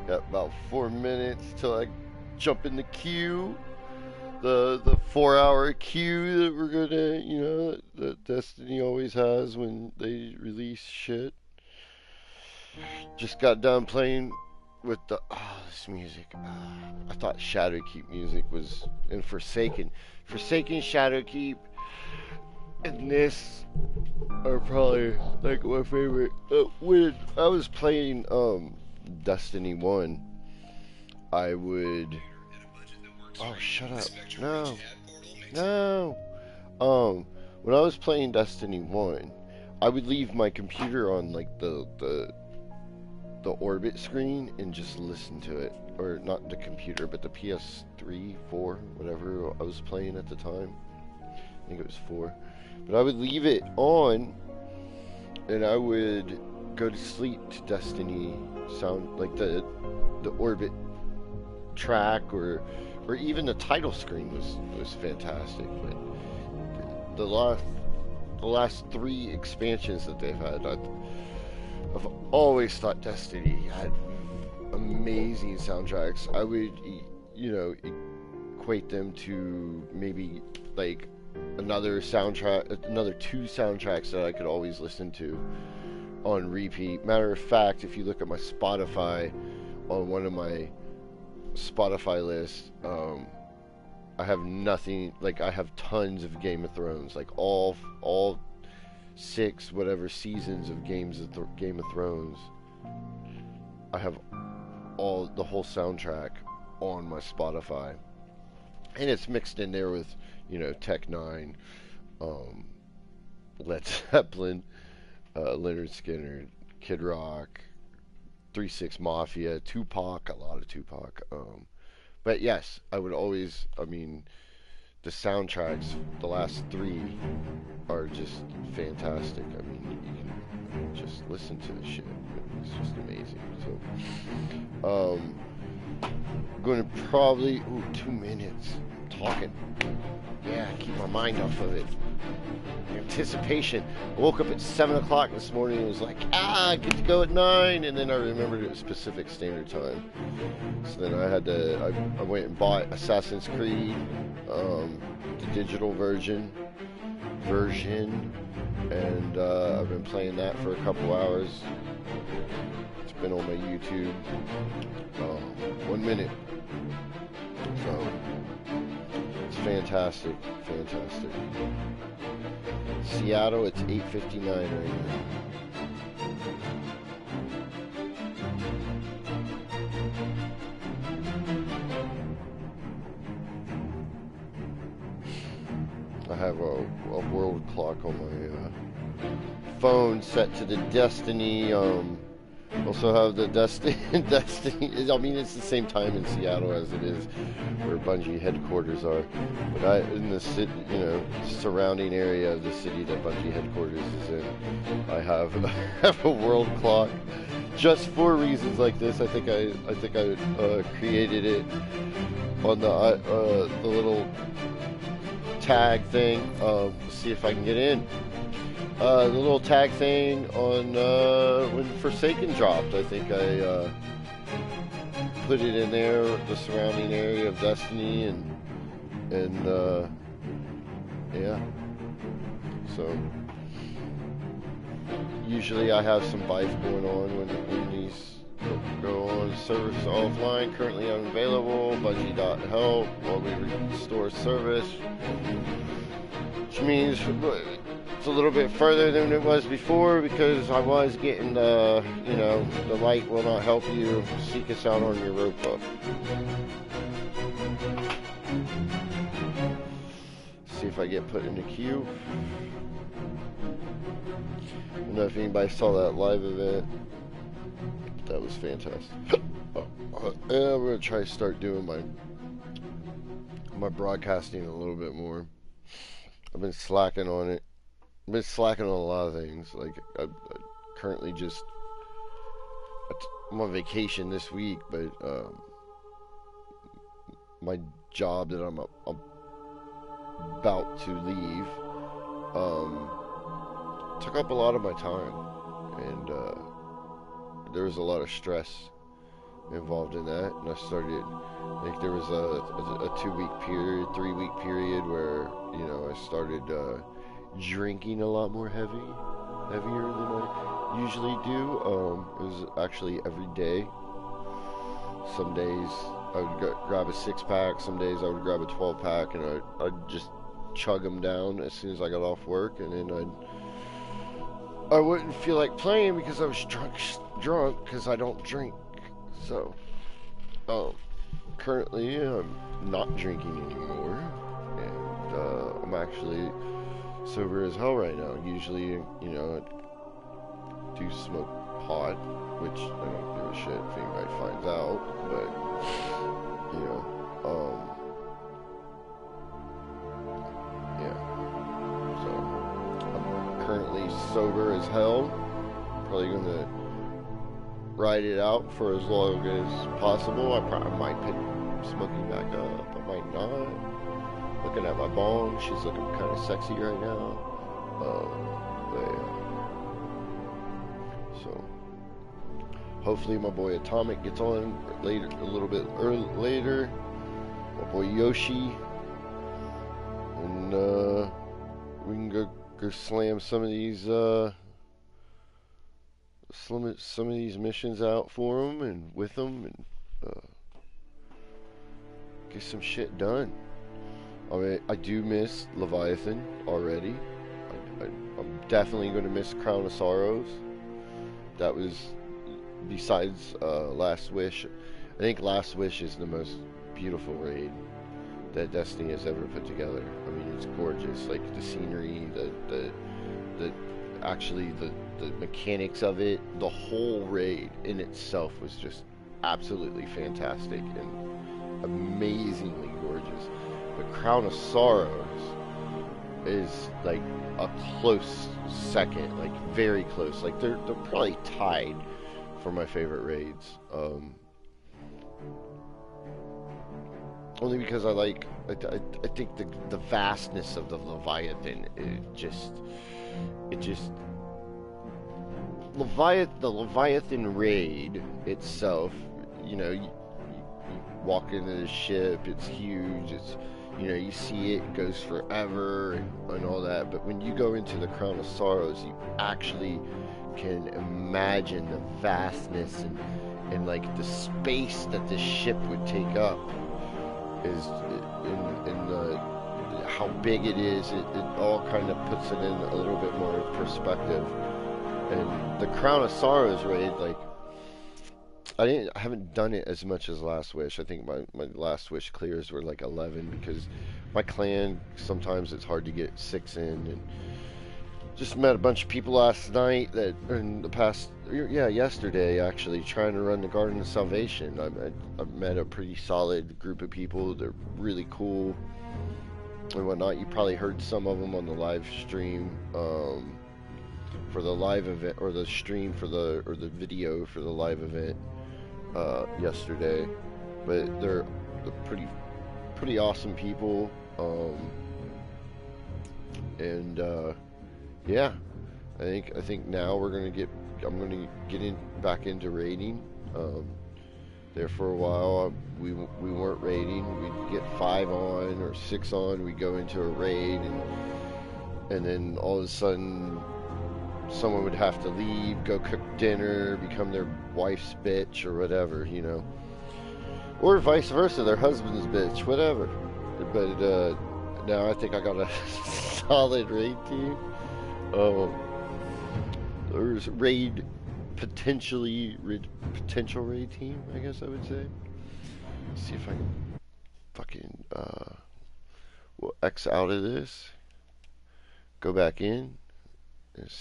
Got about 4 minutes till I jump in the queue. The 4 hour queue that we're gonna, that Destiny always has when they release shit. Just got done playing with this music. I thought Shadowkeep music was in Forsaken, Shadowkeep, and this are probably like my favorite. When I was playing Destiny 1, I would. Oh, shut up! No, no. When I was playing Destiny 1, I would leave my computer on like the orbit screen and just listen to it, or not the computer, but the PS3, 4, whatever I was playing at the time. I think it was 4. But I would leave it on, and I would go to sleep to Destiny sound, like the orbit track, or even the title screen was fantastic. But the last 3 expansions that they've had, I've always thought Destiny had amazing soundtracks. I would, equate them to maybe like another 2 soundtracks that I could always listen to on repeat. Matter of fact, if you look at my Spotify, on one of my Spotify lists, I have nothing, like I have tons of Game of Thrones, like all 6 whatever seasons of Game of Thrones. I have the whole soundtrack on my Spotify, and it's mixed in there with Tech Nine, Led Zeppelin, Leonard Skinner, Kid Rock, 3 6 Mafia, Tupac, a lot of Tupac. But yes, I would always. I mean, the soundtracks, the last 3 are just fantastic. I mean, you can just listen to the shit. It's just amazing. So, I'm going to probably 2 minutes talking. Yeah, keep my mind off of it. Anticipation. I woke up at 7 o'clock this morning and was like, I get to go at 9, and then I remembered it was Pacific Standard Time. So then I went and bought Assassin's Creed, the digital version, and I've been playing that for a couple hours. It's been on my YouTube. 1 minute. So it's fantastic. Seattle, it's 8:59 right now. I have a world clock on my phone set to the Destiny. Also have the Destiny. I mean, it's the same time in Seattle as it is where Bungie headquarters are. But in the city, surrounding area of the city that Bungie headquarters is in, I have a world clock just for reasons like this. I think I created it on the little tag thing. See if I can get in. The little tag thing on when Forsaken dropped. I think I put it in there, the surrounding area of Destiny, and yeah. So usually I have some life going on when these go on. Service offline, currently unavailable. Bungie.help while we restore service, which means it's a little bit further than it was before, because I was getting the light will not help you. Seek us out on your rope up. See if I get put in the queue. I don't know if anybody saw that live event. That was fantastic. And I'm gonna try to start doing my broadcasting a little bit more. I've been slacking on it. I've been slacking on a lot of things. Like I currently I'm on vacation this week, but my job that I'm about to leave took up a lot of my time, and there was a lot of stress involved in that, and I started like there was a 2 week period, 3 week period where I started drinking a lot more heavier than I usually do. It was actually every day. Some days I would grab a 6 pack. Some days I would grab a 12 pack, and I'd just chug them down as soon as I got off work, and then I wouldn't feel like playing because I was drunk because I don't drink. So, currently I'm not drinking anymore, and I'm actually sober as hell right now. Usually, I do smoke pot, which I don't give a shit if anybody finds out, but, yeah. So, I'm currently sober as hell. Probably gonna ride it out for as long as possible. I might pick smoking back up. I might not. Looking at my bong, she's looking kind of sexy right now. But yeah. So hopefully my boy Atomic gets on later, a little bit later. My boy Yoshi, and we can go slam some of these missions out for them and with them, and get some shit done. I mean, I do miss Leviathan already. I'm definitely going to miss Crown of Sorrows. That was, besides Last Wish, I think Last Wish is the most beautiful raid that Destiny has ever put together. I mean, it's gorgeous. Like the scenery, actually the mechanics of it, the whole raid in itself was just absolutely fantastic and amazingly gorgeous. But Crown of Sorrows is like a close second, like very close. Like they're probably tied for my favorite raids. Only because I think the vastness of the Leviathan, the Leviathan raid itself, you walk into the ship, it's huge, you see it goes forever and all that, but when you go into the Crown of Sorrows, you actually can imagine the vastness and like the space that the ship would take up is in the how big it is. It all kind of puts it in a little bit more perspective. And the Crown of Sorrows raid, like I haven't done it as much as Last Wish. I think my Last Wish clears were like 11 because my clan, sometimes it's hard to get 6 in. And just met a bunch of people last night that in the past, yesterday actually, trying to run the Garden of Salvation. I met a pretty solid group of people. They're really cool and whatnot. You probably heard some of them on the live stream for the live event, or the stream for the video for the live event yesterday. But they're pretty awesome people. Yeah, I think now I'm gonna get back into raiding. There for a while, we weren't raiding. We'd get 5 on or 6 on. We'd go into a raid, and then all of a sudden, someone would have to leave, go cook dinner, become their wife's bitch or whatever, or vice versa, their husband's bitch, whatever. But now I think I got a solid raid team. There's potential raid team, I guess I would say. Let's see if I can fucking we'll X out of this, go back in, and see